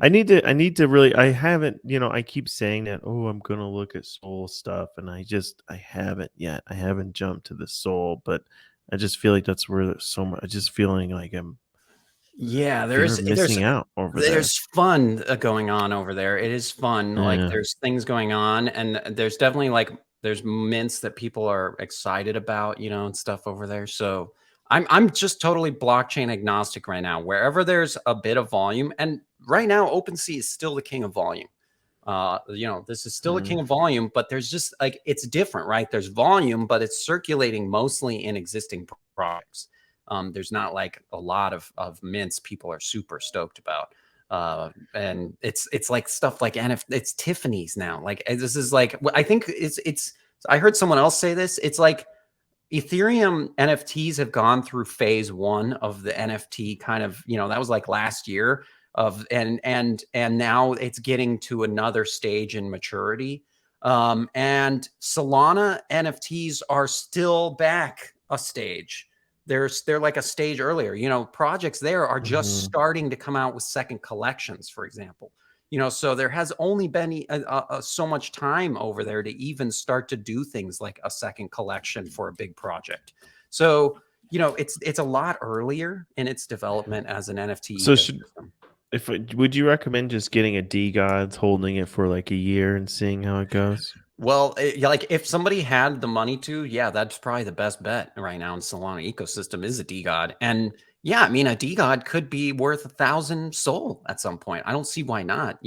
I need to really I haven't, I keep saying that, "Oh, I'm gonna look at soul stuff," and I haven't yet. I haven't jumped to the soul, but I just feel like that's where there's so much. I just feeling like I'm Yeah, fear of missing out over there. there's fun going on over there. It is fun. Like Yeah. there's things going on, and there's definitely like there's mints that people are excited about, and stuff over there. So I'm just totally blockchain agnostic right now. Wherever there's a bit of volume, and right now OpenSea is still the king of volume. This is still a king Mm. of volume, but there's just like it's different, right? There's volume, but it's circulating mostly in existing products. There's not like a lot of mints people are super stoked about. And it's like stuff like NFT, it's Tiffany's now. Like this is like I think it's I heard someone else say this. It's like Ethereum NFTs have gone through phase one of the NFT kind of, that was like last year of and now it's getting to another stage in maturity. And Solana NFTs are still back a stage. They're like a stage earlier. Projects there are just Mhm. starting to come out with second collections, for example. So there has only been so much time over there to even start to do things like a second collection for a big project. So it's a lot earlier in its development as an NFT So should ecosystem. if would you recommend just getting a degods, holding it for like a year and seeing how it goes? Well, yeah, like if somebody had the money to, yeah, that's probably the best bet right now in Solana ecosystem is a DeGod. And yeah, I mean, a DeGod could be worth 1,000 SOL at some point. I don't see why not.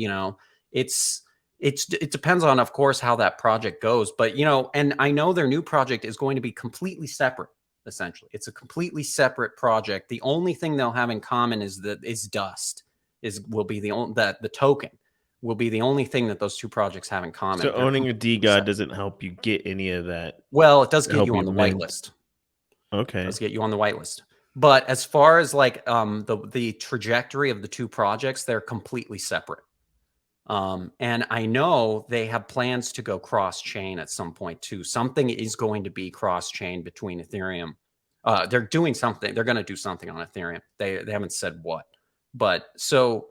It's it depends on, of course, how that project goes. But and I know their new project is going to be completely separate. Essentially, it's a completely separate project. The only thing they'll have in common is Dust will be the only that the token will be the only thing that those two projects have in So common. They're owning a completely DeGod separate. doesn't help you get any of that Well, it does get help you on you the mint. whitelist. Okay. Does get you on the whitelist. But as far as like the trajectory of the two projects, they're completely separate. And I know they have plans to go cross chain at some point too. Something is going to be cross chain between Ethereum. They're doing something. They're going to do something on Ethereum. They haven't said what, but so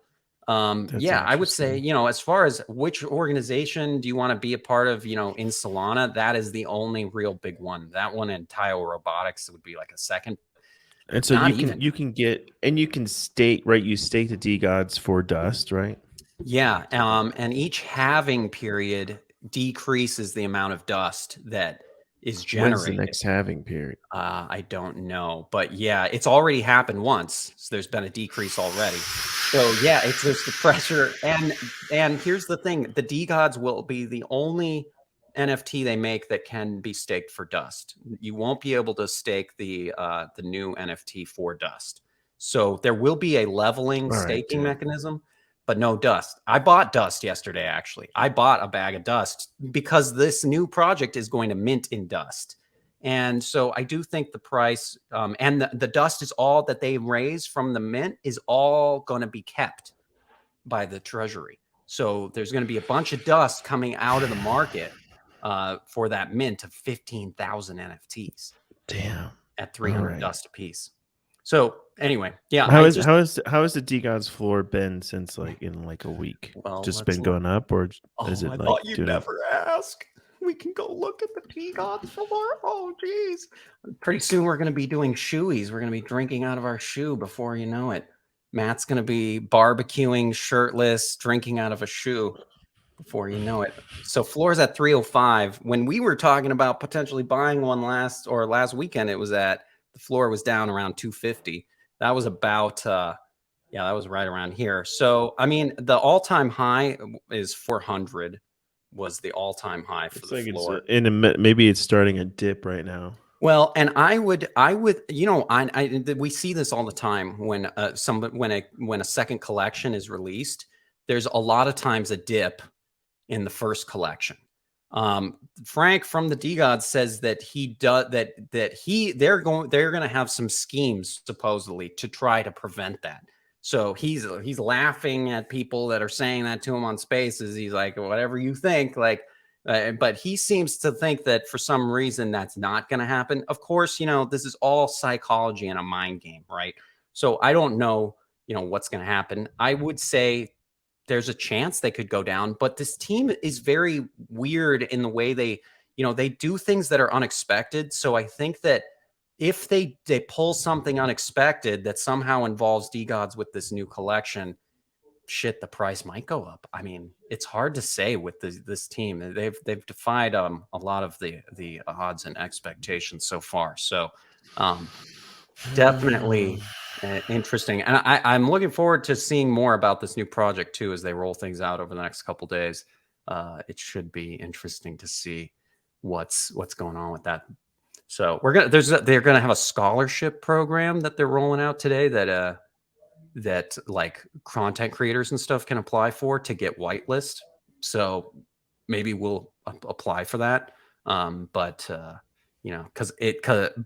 That's yeah, I would say interesting. as far as which organization do you want to be a part of, in Solana, that is the only real big one. That one and Tile Robotics would be like a second. And so Not even. you can get and you can stake, right? You stake the degods for dust, right? Yeah, and each halving period decreases the amount of dust that is When's the generated. next halving period? I don't know, but yeah, it's already happened once. So there's been a decrease already. So yeah, it's just the pressure. And here's the thing: the DeGods will be the only NFT they make that can be staked for dust. You won't be able to stake the new NFT for dust. So there will be a leveling All right, staking dude. mechanism, but no dust. I bought dust yesterday. Actually, I bought a bag of dust because this new project is going to mint in dust. And so I do think the price and the dust is all that they raise from the mint is all going to be kept by the treasury. So there's going to be a bunch of dust coming out of the market for that mint of 15,000 NFTs Damn. at All 300 right. dust a piece. So anyway, yeah, I just, How has the degods floor been since like in like a week? well, Just let's been look. going up, or is Oh, I it like thought you'd doing? never ask. We can go look at the Peacock floor. Oh, geez. Pretty soon we're going to be doing shoeies. We're going to be drinking out of our shoe before you know it. Matt's going to be barbecuing shirtless, drinking out of a shoe before you know it. So floor's at 305. When we were talking about potentially buying one last weekend, the floor was down around 250. That was about yeah, that was right around here. So, I mean, the all-time high is 400 was the all-time high for Looks the like it's floor. in a maybe it's starting a dip right now. Well, and I would, we see this all the time when when a second collection is released. There's a lot of times a dip in the first collection. Frank from the DeGod says that he does they're going to have some schemes supposedly to try to prevent that. So he's laughing at people that are saying that to him on Spaces. He's like, whatever you think, like, but he seems to think that for some reason that's not going to happen. Of course, this is all psychology and a mind game, right? So I don't know, what's going to happen. I would say there's a chance they could go down. But this team is very weird in the way they, they do things that are unexpected. So I think that if they pull something unexpected that somehow involves degods with this new collection, shit, the price might go up. I mean, it's hard to say with this team. They've defied a lot of the odds and expectations so far. So definitely interesting. And I'm looking forward to seeing more about this new project too as they roll things out over the next couple days. It should be interesting to see what's going on with that. So they're gonna have a scholarship program that they're rolling out today that like content creators and stuff can apply for to get whitelist. So maybe we'll apply for that. But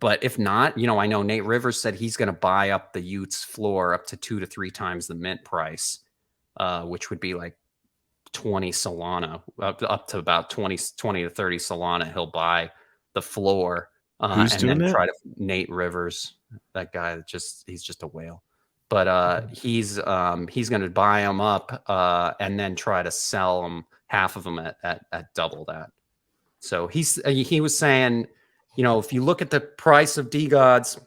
but if not, I know Nate Rivers said he's going to buy up the Utes floor up to 2 to 3 times the mint price, which would be like 20 Solana, up to about 20 to 30 Solana. He'll buy the floor. Who's and doing then that? Nate Rivers, that guy, he's just a whale. But he's going to buy them up and then try to sell them, half of them at double that. So he was saying, if you look at the price of degods,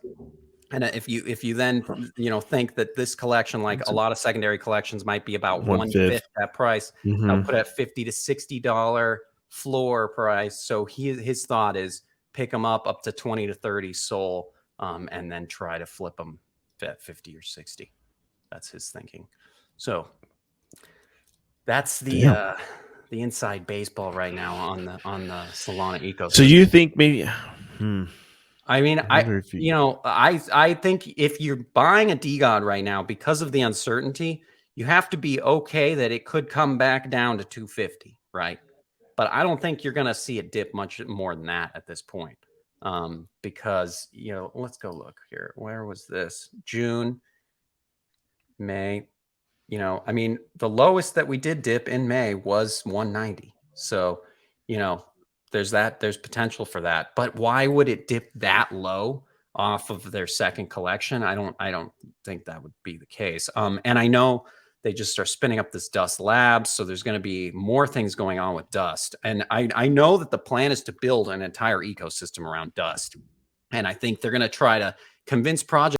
and if you then think that this collection, like a lot of secondary collections, might be about 1/5 that price, I'll put at $50 to $60 floor price. So his thought is pick them up to 20 to 30 SOL, and then try to flip them at 50 or 60. That's his thinking. So that's the inside baseball right now on the Solana ecosystem. So you think maybe? I mean, I think if you're buying a degod right now because of the uncertainty, you have to be okay that it could come back down to 250, right? But I don't think you're going to see it dip much more than that at this point. Because, let's go look here. Where was this? June, May. I mean, the lowest that we did dip in May was 190. So, there's potential for that. But why would it dip that low off of their second collection? I don't think that would be the case. And I know they just are spinning up this Dust Labs, so there's going to be more things going on with Dust. And I know that the plan is to build an entire ecosystem around Dust. And I think they're going to try to convince projects